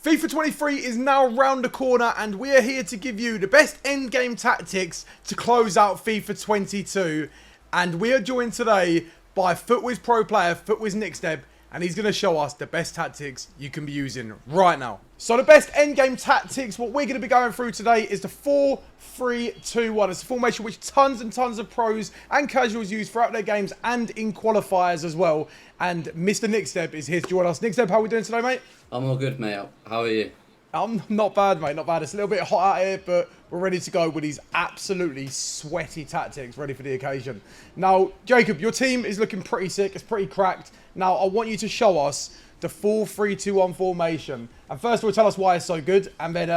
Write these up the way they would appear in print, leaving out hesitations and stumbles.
FIFA 23 is now round the corner and we are here to give you the best endgame tactics to close out FIFA 22. And we are joined today by FUTWIZ pro player, FUTWIZ NIKSNEB, and he's going to show us the best tactics you can be using right now. So the best endgame tactics, what we're going to be going through today is the 4-3-2-1. It's a formation which tons and tons of pros and casuals use throughout their games and in qualifiers as well. And Mr. NIKSNEB is here to join us. NIKSNEB, how are we doing today, mate? I'm all good, mate. How are you? I'm not bad, mate. Not bad. It's a little bit hot out here, but we're ready to go with these absolutely sweaty tactics, ready for the occasion. Now, Jacob, your team is looking pretty sick. It's pretty cracked. Now, I want you to show us the 4-3-2-1 formation. And first of all, tell us why it's so good. And then,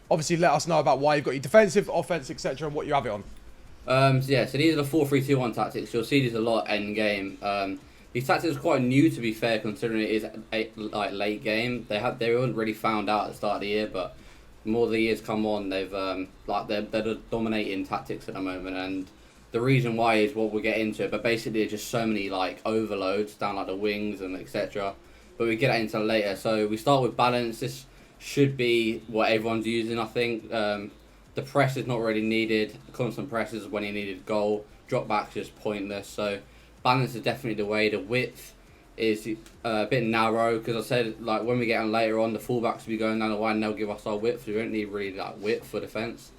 obviously, let us know about why you've got your defensive, offense, etc. and what you have it on. So these are the 4-3-2-1 tactics. You'll see these a lot end game. These tactics are quite new, to be fair, considering it is like late game. They weren't really found out at the start of the year, but the more the years come on, they've they're dominating tactics at the moment. And the reason why is what we'll get into. But basically, there's just so many like overloads down like the wings and etc. But we get into later. So we start with balance. This should be what everyone's using, I think. The press is not really needed. Constant press is when you needed goal. Drop backs is pointless. So balance is definitely the way. The width is a bit narrow because I said like when we get on later on, the fullbacks will be going down the wide and they'll give us our width. We don't need really like width for defence.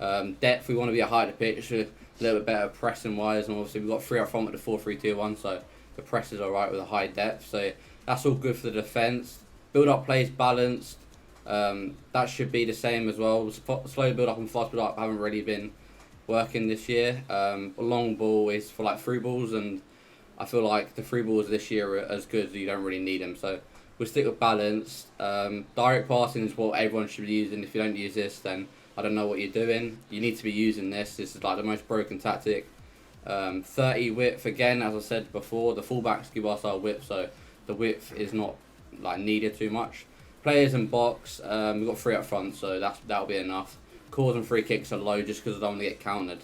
Depth, we want to be a height of the pitch, a little bit better pressing wise, and obviously we've got 3 up front with the 4-3-2-1, so the press is alright with a high depth. So that's all good for the defence. Build up plays balanced. That should be the same as well. Slow build up and fast build up haven't really been working this year. Long ball is for like through balls, and I feel like the through balls this year are as good as you don't really need them. So we'll stick with balance. Direct passing is what everyone should be using. If you don't use this, then I don't know what you're doing. You need to be using this. This is like the most broken tactic. 30 width, again, as I said before, the fullbacks give us our width, so the width is not like needed too much. Players in box, we've got 3 up front, so that'll be enough. Corners and free kicks are low just because I don't want to get countered.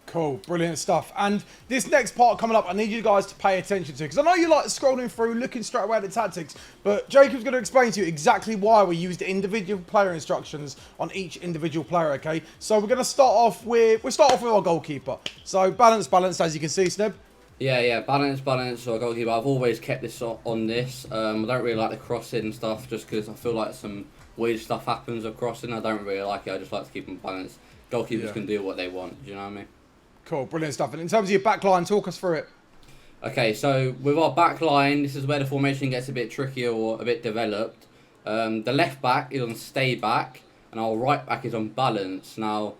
Cool, brilliant stuff. And this next part coming up, I need you guys to pay attention to, because I know you like scrolling through, looking straight away at the tactics, but Jacob's going to explain to you exactly why we use the individual player instructions on each individual player, okay? So we're going to start off with, our goalkeeper. So balance, as you can see, Sneb. Yeah, balance, or goalkeeper. I've always kept this on this. I don't really like the crossing and stuff, just because I feel like some weird stuff happens with crossing. I don't really like it. I just like to keep them balanced. Goalkeepers can do what they want, do you know what I mean? Cool, brilliant stuff. And in terms of your back line, talk us through it. Okay, so with our back line, this is where the formation gets a bit trickier or a bit developed. The left back is on stay back, and our right back is on balance. Now,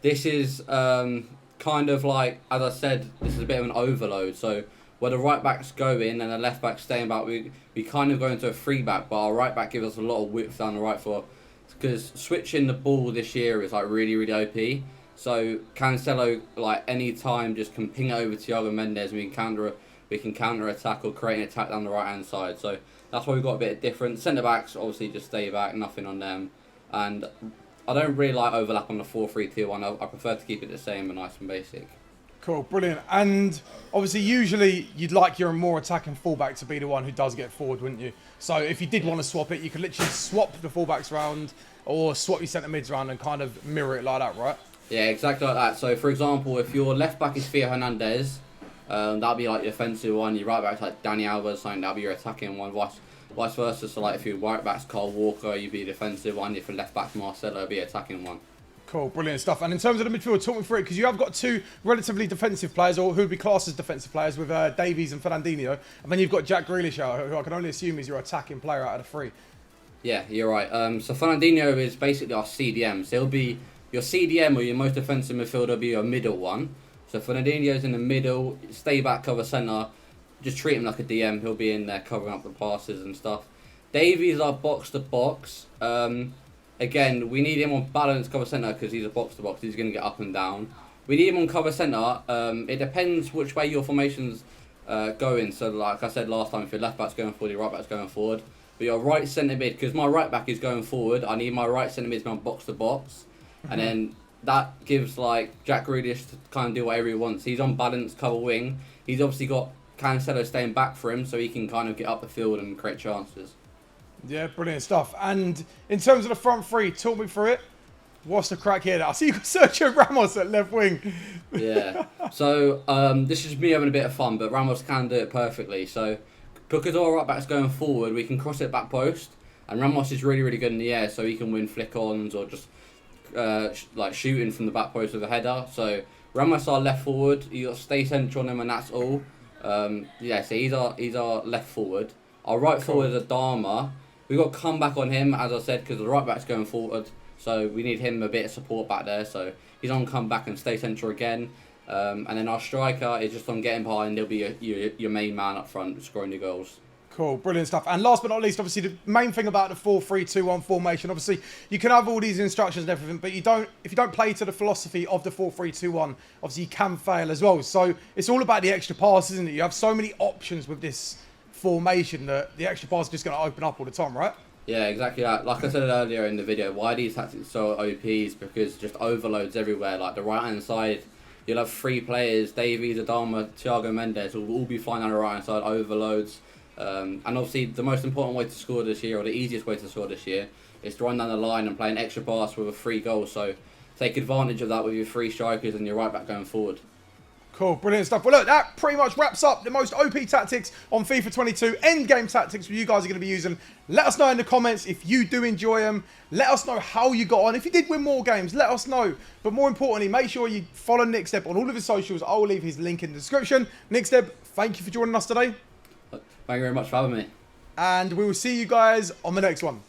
this is kind of like, as I said, this is a bit of an overload. So where the right back's going and the left back's staying back, we kind of go into a 3-back, but our right back gives us a lot of width down the right for, because switching the ball this year is like really, really OP. So Cancelo, like any time, just can ping it over to Thiago Mendes, and we can counter attack or create an attack down the right hand side. So that's why we've got a bit different. Centre backs obviously just stay back, nothing on them, and I don't really like overlap on the 4-3-2-1. I prefer to keep it the same and nice and basic. Cool, brilliant. And obviously, usually you'd like your more attacking fullback to be the one who does get forward, wouldn't you? So if you did want to swap it, you could literally swap the fullbacks around or swap your centre mids around and kind of mirror it like that, right? Yeah, exactly like that. So, for example, if your left back is Theo Hernandez, that'll be like your offensive one. Your right back's like Dani Alves, something that'll be your attacking one. Vice versa. So, like if your right back's Kyle Walker, you'd be a defensive one. If your left back's Marcelo, it'd be an attacking one. Cool, brilliant stuff. And in terms of the midfield, talk me through it, because you have got 2 relatively defensive players, or who would be classed as defensive players, with Davies and Fernandinho. And then you've got Jack Grealish, who I can only assume is your attacking player out of the 3. Yeah, you're right. So Fernandinho is basically our CDM. So he'll be your CDM, or your most defensive midfielder, will be your middle one. So Fernandinho's in the middle, stay back, cover centre. Just treat him like a DM. He'll be in there covering up the passes and stuff. Davies are box to box. Again, we need him on balance cover centre because he's a box to box. He's going to get up and down. We need him on cover centre. It depends which way your formation's going. So like I said last time, if your left back's going forward, your right back's going forward. But your right centre mid, because my right back is going forward, I need my right centre mid to be on box to box. And then that gives like Jack Grealish to kind of do whatever he wants. He's on balance cover wing. He's obviously got Cancelo staying back for him, so he can kind of get up the field and create chances. Yeah, brilliant stuff. And in terms of the front three, talk me through it. What's the crack here? I see you got Sergio Ramos at left wing. Yeah. So this is me having a bit of fun, but Ramos can do it perfectly. So because our right back's going forward, we can cross it back post, and Ramos is really, really good in the air, so he can win flick-ons or just like shooting from the back post with a header. So Ramos our left forward. You got to stay central on him, and that's all. Yeah. So he's our left forward. Our right forward is Adama. We've got to come back on him, as I said, because the right back's going forward. So we need him a bit of support back there. So he's on come back and stay central again. And then our striker is just on getting behind. He'll be your main man up front, scoring the goals. Cool, brilliant stuff. And last but not least, obviously, the main thing about the 4-3-2-1 formation, obviously, you can have all these instructions and everything, but if you don't play to the philosophy of the 4-3-2-1, obviously you can fail as well. So it's all about the extra pass, isn't it? You have so many options with this formation that the extra pass is just going to open up all the time, right? Yeah, exactly that. Like I said earlier in the video, why these tactics are so OP is because just overloads everywhere. Like the right-hand side, you'll have 3 players, Davies, Adama, Thiago Mendes, will all be flying down the right-hand side, overloads. And obviously the most important way to score this year, or the easiest way to score this year, is to run down the line and play an extra pass with a free goal. So take advantage of that with your 3 strikers and your right back going forward. Cool, brilliant stuff. Well, look, that pretty much wraps up the most OP tactics on FIFA 22. Endgame tactics you guys are going to be using. Let us know in the comments if you do enjoy them. Let us know how you got on. If you did win more games, let us know. But more importantly, make sure you follow NIKSNEB on all of his socials. I will leave his link in the description. NIKSNEB, thank you for joining us today. Thank you very much for having me. And we will see you guys on the next one.